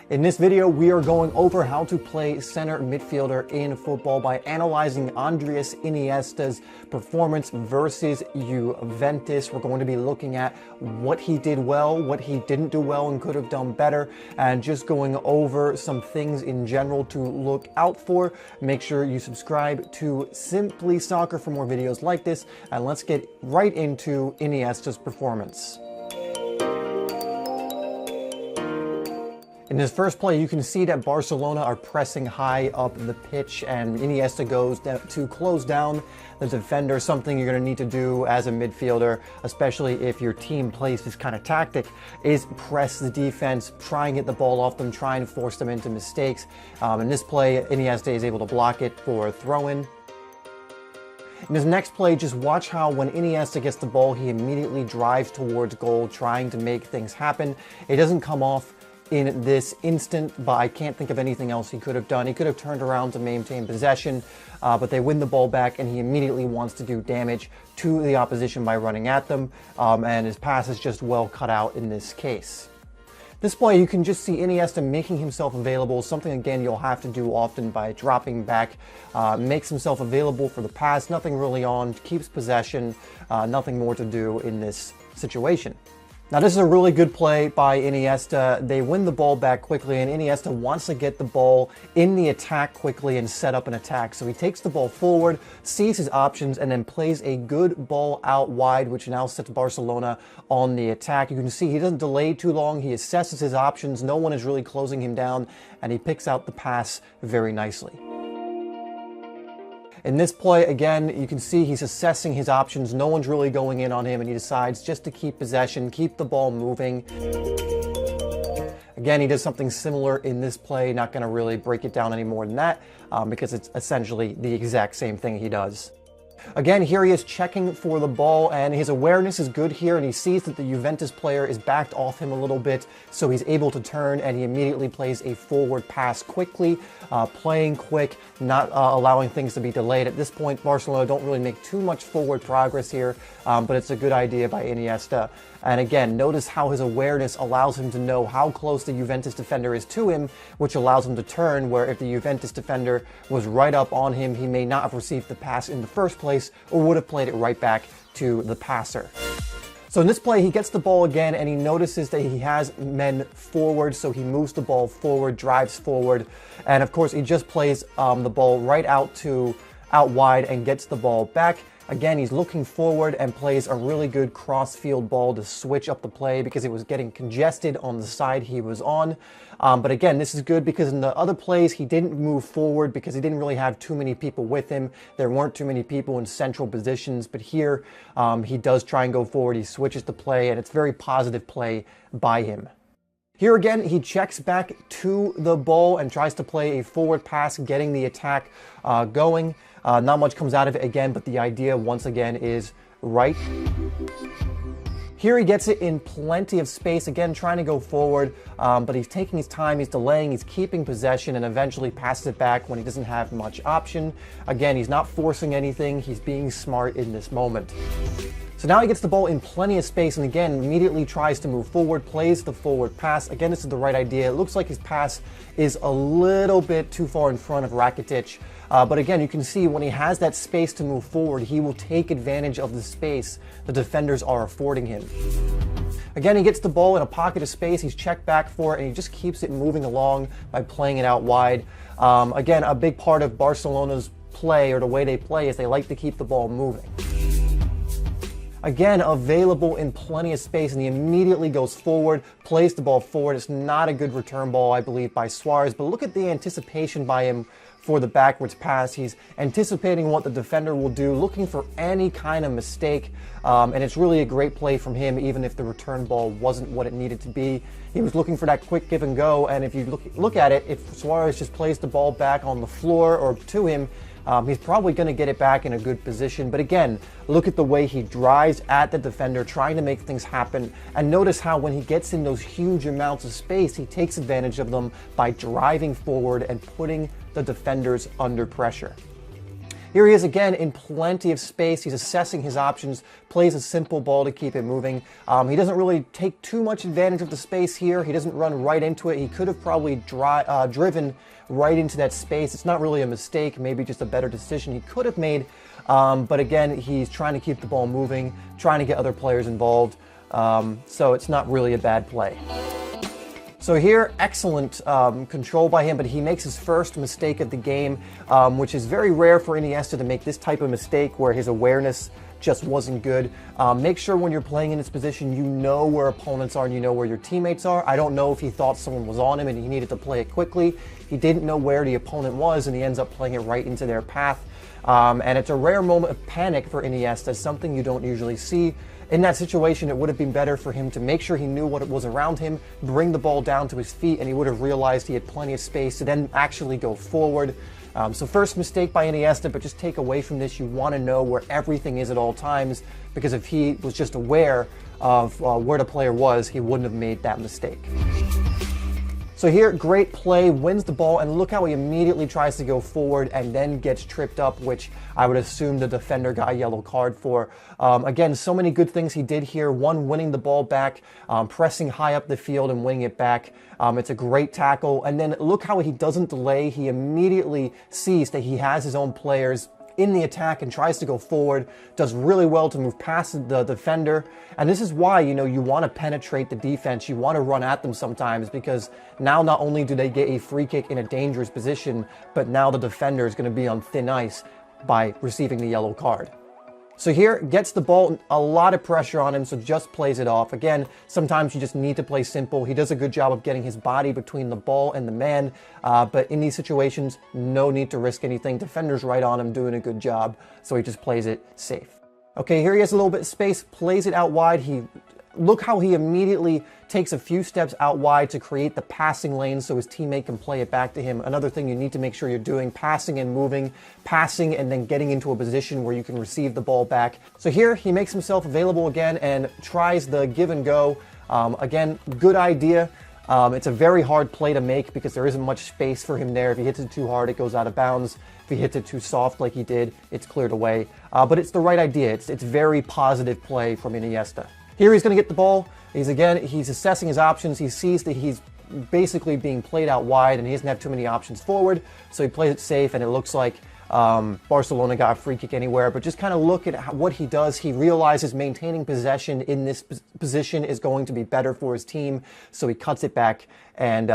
In this video, we are going over how to play center midfielder in football by analyzing Andres Iniesta's performance versus Juventus. We're going to be looking at what he did well, what he didn't do well and could have done better, and just going over some things in general to look out for. Make sure you subscribe to Simply Soccer for more videos like this, and let's get right into Iniesta's performance. In his first play, you can see that Barcelona are pressing high up the pitch, and Iniesta goes to close down the defender, something you're going to need to do as a midfielder, especially if your team plays this kind of tactic, is press the defense, try and get the ball off them, try and force them into mistakes. In this play, Iniesta is able to block it for a throw-in. In his next play, just watch how when Iniesta gets the ball, he immediately drives towards goal, trying to make things happen. It doesn't come off in this instant, but I can't think of anything else he could have done. He could have turned around to maintain possession, but they win the ball back, and he immediately wants to do damage to the opposition by running at them, and his pass is just well cut out in this case. This play, you can just see Iniesta making himself available, something again you'll have to do often by dropping back, makes himself available for the pass, nothing really on, keeps possession, nothing more to do in this situation. Now this is a really good play by Iniesta. They win the ball back quickly, and Iniesta wants to get the ball in the attack quickly and set up an attack. So he takes the ball forward, sees his options, and then plays a good ball out wide, which now sets Barcelona on the attack. You can see he doesn't delay too long. He assesses his options. No one is really closing him down, and he picks out the pass very nicely. In this play, again, you can see he's assessing his options. No one's really going in on him, and he decides just to keep possession, keep the ball moving. Again, he does something similar in this play. Not going to really break it down any more than that because it's essentially the exact same thing he does. Again, here he is checking for the ball, and his awareness is good here, and he sees that the Juventus player is backed off him a little bit, so he's able to turn, and he immediately plays a forward pass quickly, playing quick, not allowing things to be delayed. At this point, Barcelona don't really make too much forward progress here, but it's a good idea by Iniesta. And again, notice how his awareness allows him to know how close the Juventus defender is to him, which allows him to turn, where if the Juventus defender was right up on him, he may not have received the pass in the first place or would have played it right back to the passer. So in this play, he gets the ball again, and he notices that he has men forward, so he moves the ball forward, drives forward, and of course he just plays the ball right out wide and gets the ball back. Again, he's looking forward and plays a really good cross-field ball to switch up the play because it was getting congested on the side he was on. But again, this is good because in the other plays, he didn't move forward because he didn't really have too many people with him. There weren't too many people in central positions, but here he does try and go forward. He switches the play, and it's very positive play by him. Here again, he checks back to the ball and tries to play a forward pass, getting the attack going. Not much comes out of it again, but the idea once again is right. Here he gets it in plenty of space, again trying to go forward, but he's taking his time, he's delaying, he's keeping possession, and eventually passes it back when he doesn't have much option. Again, he's not forcing anything, he's being smart in this moment. So now he gets the ball in plenty of space, and again immediately tries to move forward, plays the forward pass. Again, this is the right idea. It looks like his pass is a little bit too far in front of Rakitic. But again, you can see when he has that space to move forward, he will take advantage of the space the defenders are affording him. Again, he gets the ball in a pocket of space, he's checked back for it, and he just keeps it moving along by playing it out wide. Again, a big part of Barcelona's play, or the way they play, is they like to keep the ball moving. Again, available in plenty of space, and he immediately goes forward, plays the ball forward. It's not a good return ball, I believe, by Suarez, but look at the anticipation by him for the backwards pass. He's anticipating what the defender will do, looking for any kind of mistake, and it's really a great play from him, even if the return ball wasn't what it needed to be. He was looking for that quick give and go, and if you look at it, if Suarez just plays the ball back on the floor or to him, he's probably going to get it back in a good position. But again, look at the way he drives at the defender, trying to make things happen. And notice how when he gets in those huge amounts of space, he takes advantage of them by driving forward and putting the defenders under pressure. Here he is again in plenty of space. He's assessing his options, plays a simple ball to keep it moving. He doesn't really take too much advantage of the space here. He doesn't run right into it. He could have probably driven right into that space. It's not really a mistake, maybe just a better decision he could have made. But again, he's trying to keep the ball moving, trying to get other players involved. So it's not really a bad play. So here, excellent control by him, but he makes his first mistake of the game, which is very rare for Iniesta to make this type of mistake where his awareness just wasn't good. Make sure when you're playing in this position, you know where opponents are and you know where your teammates are. I don't know if he thought someone was on him and he needed to play it quickly. He didn't know where the opponent was and he ends up playing it right into their path. And it's a rare moment of panic for Iniesta, something you don't usually see. In that situation, it would have been better for him to make sure he knew what it was around him, bring the ball down to his feet, and he would have realized he had plenty of space to then actually go forward. So first mistake by Iniesta, but just take away from this, you want to know where everything is at all times, because if he was just aware of where the player was, he wouldn't have made that mistake. So here, great play, wins the ball, and look how he immediately tries to go forward and then gets tripped up, which I would assume the defender got a yellow card for. Again, so many good things he did here. One, winning the ball back, pressing high up the field and winning it back. It's a great tackle. And then look how he doesn't delay. He immediately sees that he has his own players in the attack and tries to go forward, does really well to move past the defender. And this is why, you want to penetrate the defense. You want to run at them sometimes, because now not only do they get a free kick in a dangerous position, but now the defender is going to be on thin ice by receiving the yellow card. So here, gets the ball, a lot of pressure on him, so just plays it off. Again, sometimes you just need to play simple. He does a good job of getting his body between the ball and the man, but in these situations, no need to risk anything. Defender's right on him, doing a good job, so he just plays it safe. Okay, here he has a little bit of space, plays it out wide. Look how he immediately takes a few steps out wide to create the passing lane so his teammate can play it back to him. Another thing you need to make sure you're doing, passing and moving, passing and then getting into a position where you can receive the ball back. So here he makes himself available again and tries the give and go. Again, good idea. It's a very hard play to make because there isn't much space for him there. If he hits it too hard, it goes out of bounds. If he hits it too soft like he did, it's cleared away. But it's the right idea. It's very positive play from Iniesta. Here he's going to get the ball. He's assessing his options. He sees that he's basically being played out wide and he doesn't have too many options forward. So he plays it safe and it looks like Barcelona got a free kick anywhere. But just kind of look at what he does. He realizes maintaining possession in this position is going to be better for his team. So he cuts it back. And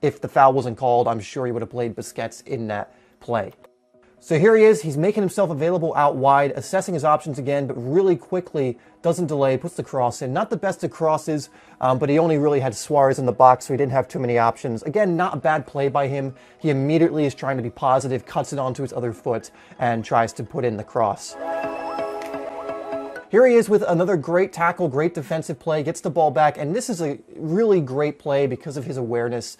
if the foul wasn't called, I'm sure he would have played Busquets in that play. So here he is, he's making himself available out wide, assessing his options again, but really quickly, doesn't delay, puts the cross in. Not the best of crosses, but he only really had Suarez in the box, so he didn't have too many options. Again, not a bad play by him. He immediately is trying to be positive, cuts it onto his other foot, and tries to put in the cross. Here he is with another great tackle, great defensive play, gets the ball back, and this is a really great play because of his awareness.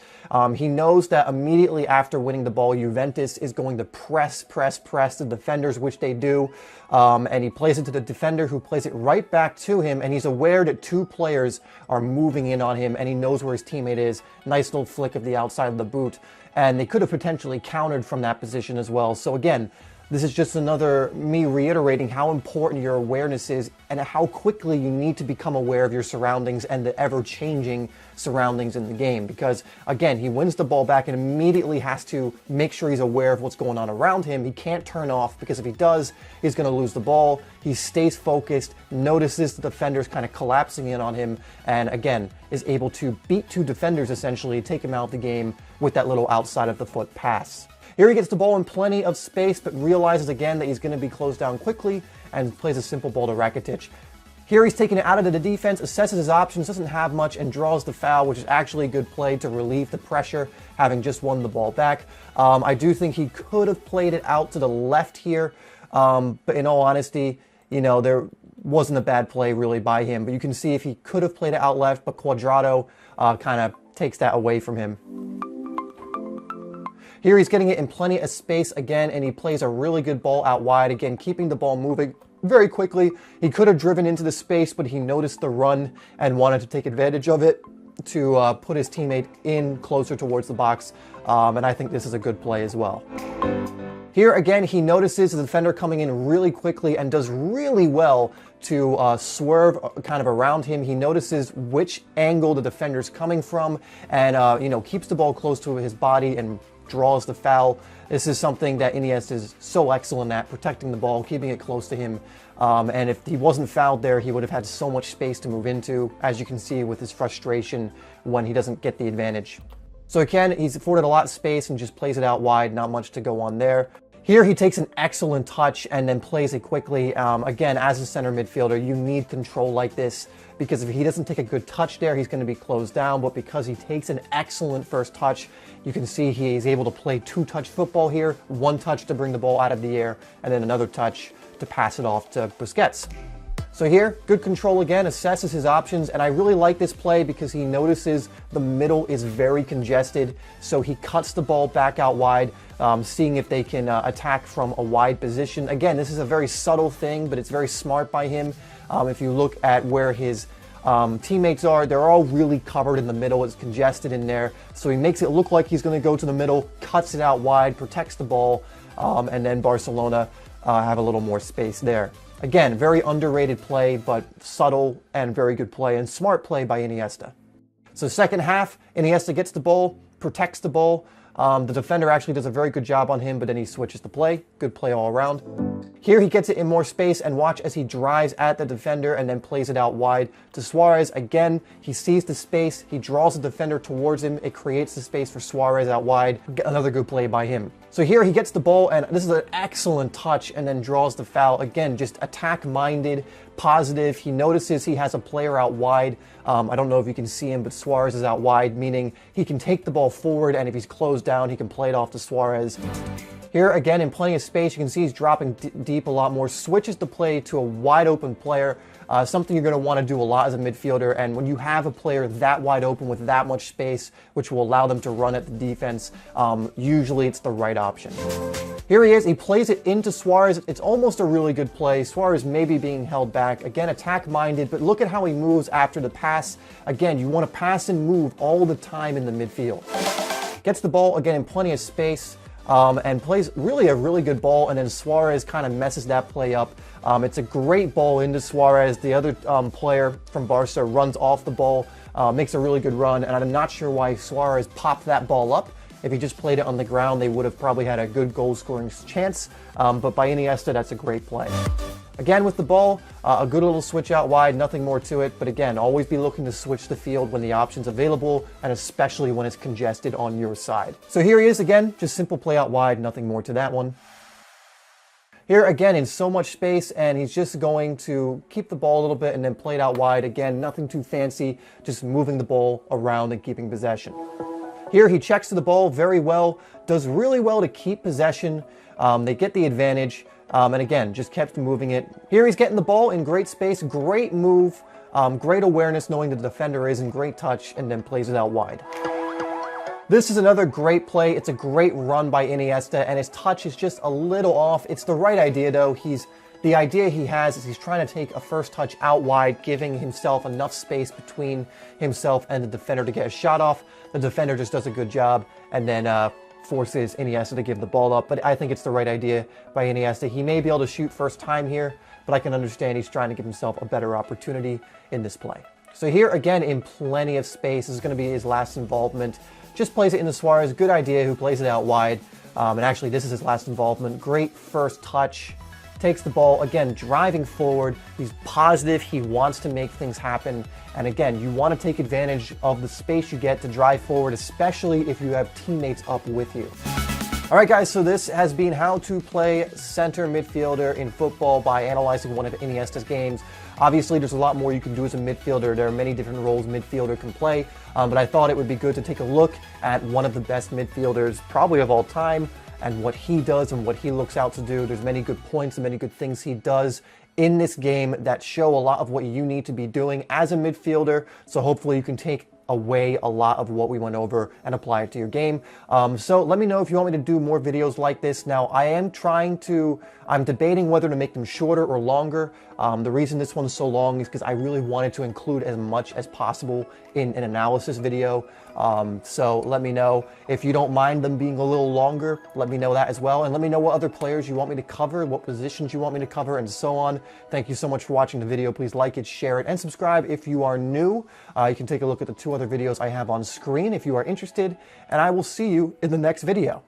He knows that immediately after winning the ball, Juventus is going to press the defenders, which they do, and he plays it to the defender who plays it right back to him, and he's aware that two players are moving in on him, and he knows where his teammate is. Nice little flick of the outside of the boot, and they could have potentially countered from that position as well. So again, this is just another me reiterating how important your awareness is and how quickly you need to become aware of your surroundings and the ever-changing surroundings in the game. Because, again, he wins the ball back and immediately has to make sure he's aware of what's going on around him. He can't turn off because if he does, he's going to lose the ball. He stays focused, notices the defenders kind of collapsing in on him, and, again, is able to beat two defenders, essentially, take him out of the game with that little outside of the foot pass. Here he gets the ball in plenty of space, but realizes again that he's going to be closed down quickly and plays a simple ball to Rakitic. Here he's taking it out of the defense, assesses his options, doesn't have much, and draws the foul, which is actually a good play to relieve the pressure, having just won the ball back. I do think he could have played it out to the left here, but in all honesty, there wasn't a bad play really by him. But you can see if he could have played it out left, but Cuadrado kind of takes that away from him. Here he's getting it in plenty of space again, and he plays a really good ball out wide, again, keeping the ball moving very quickly. He could have driven into the space, but he noticed the run and wanted to take advantage of it to put his teammate in closer towards the box, and I think this is a good play as well. Here again, he notices the defender coming in really quickly and does really well to swerve kind of around him. He notices which angle the defender's coming from and, you know, keeps the ball close to his body and draws the foul. This is something that Iniesta is so excellent at, protecting the ball, keeping it close to him. And if he wasn't fouled there, he would have had so much space to move into, as you can see with his frustration when he doesn't get the advantage. So again, he's afforded a lot of space and just plays it out wide, not much to go on there. Here he takes an excellent touch and then plays it quickly. Again, as a center midfielder, you need control like this because if he doesn't take a good touch there, he's going to be closed down. But because he takes an excellent first touch, you can see he's able to play two-touch football here. One touch to bring the ball out of the air and then another touch to pass it off to Busquets. So here, good control again, assesses his options, and I really like this play because he notices the middle is very congested, so he cuts the ball back out wide, seeing if they can attack from a wide position. Again, this is a very subtle thing, but it's very smart by him. If you look at where his teammates are, they're all really covered in the middle. It's congested in there, so he makes it look like he's going to go to the middle, cuts it out wide, protects the ball, and then Barcelona have a little more space there. Again, very underrated play, but subtle and very good play and smart play by Iniesta. So second half, Iniesta gets the ball, protects the ball. The defender actually does a very good job on him, but then he switches the play. Good play all around. Here he gets it in more space and watch as he drives at the defender and then plays it out wide to Suarez. Again, he sees the space, he draws the defender towards him. It creates the space for Suarez out wide. Another good play by him. So here he gets the ball and this is an excellent touch and then draws the foul. Again, just attack-minded, positive. He notices he has a player out wide. I don't know if you can see him, but Suarez is out wide, meaning he can take the ball forward and if he's closed down, he can play it off to Suarez. Here again, in plenty of space, you can see he's dropping deep a lot more, switches the play to a wide open player, something you're going to want to do a lot as a midfielder. And when you have a player that wide open with that much space, which will allow them to run at the defense, usually it's the right option. Here he is, he plays it into Suarez. It's almost a really good play. Suarez may be being held back. Again, attack-minded, but look at how he moves after the pass. Again, you want to pass and move all the time in the midfield. Gets the ball, again, in plenty of space. And plays really a really good ball, and then Suarez kind of messes that play up. It's a great ball into Suarez. The other player from Barca runs off the ball, makes a really good run, and I'm not sure why Suarez popped that ball up. If he just played it on the ground, they would have probably had a good goal-scoring chance, but by Iniesta, that's a great play. Again, with the ball, a good little switch out wide, nothing more to it. But again, always be looking to switch the field when the option's available, and especially when it's congested on your side. So here he is again, just simple play out wide, nothing more to that one. Here again, in so much space, and he's just going to keep the ball a little bit and then play it out wide. Again, nothing too fancy, just moving the ball around and keeping possession. Here he checks to the ball very well, does really well to keep possession. They get the advantage. And again, just kept moving it. Here he's getting the ball in great space, great move, great awareness knowing the defender is in great touch, and then plays it out wide. This is another great play. It's a great run by Iniesta, and his touch is just a little off. It's the right idea though. The idea he has is he's trying to take a first touch out wide, giving himself enough space between himself and the defender to get a shot off. The defender just does a good job, and then forces Iniesta to give the ball up, but I think it's the right idea by Iniesta. He may be able to shoot first time here, but I can understand he's trying to give himself a better opportunity in this play. So here again, in plenty of space, this is going to be his last involvement. Just plays it into Suarez, good idea, who plays it out wide. And actually, this is his last involvement. Great first touch. Takes the ball, again, driving forward. He's positive, he wants to make things happen. And again, you want to take advantage of the space you get to drive forward, especially if you have teammates up with you. All right, guys, so this has been how to play center midfielder in football by analyzing one of Iniesta's games. Obviously, there's a lot more you can do as a midfielder. There are many different roles midfielder can play, but I thought it would be good to take a look at one of the best midfielders, probably of all time, and what he does and what he looks out to do. There's many good points and many good things he does in this game that show a lot of what you need to be doing as a midfielder. So hopefully you can take away a lot of what we went over and apply it to your game. So let me know if you want me to do more videos like this. Now I'm debating whether to make them shorter or longer. The reason this one's so long is because I really wanted to include as much as possible in an analysis video. So let me know if you don't mind them being a little longer. Let me know that as well, and let me know what other players you want me to cover, what positions you want me to cover, and so on. Thank you so much for watching the video. Please like it, share it, and subscribe if you are new. You can take a look at the 2 other videos I have on screen if you are interested, and I will see you in the next video.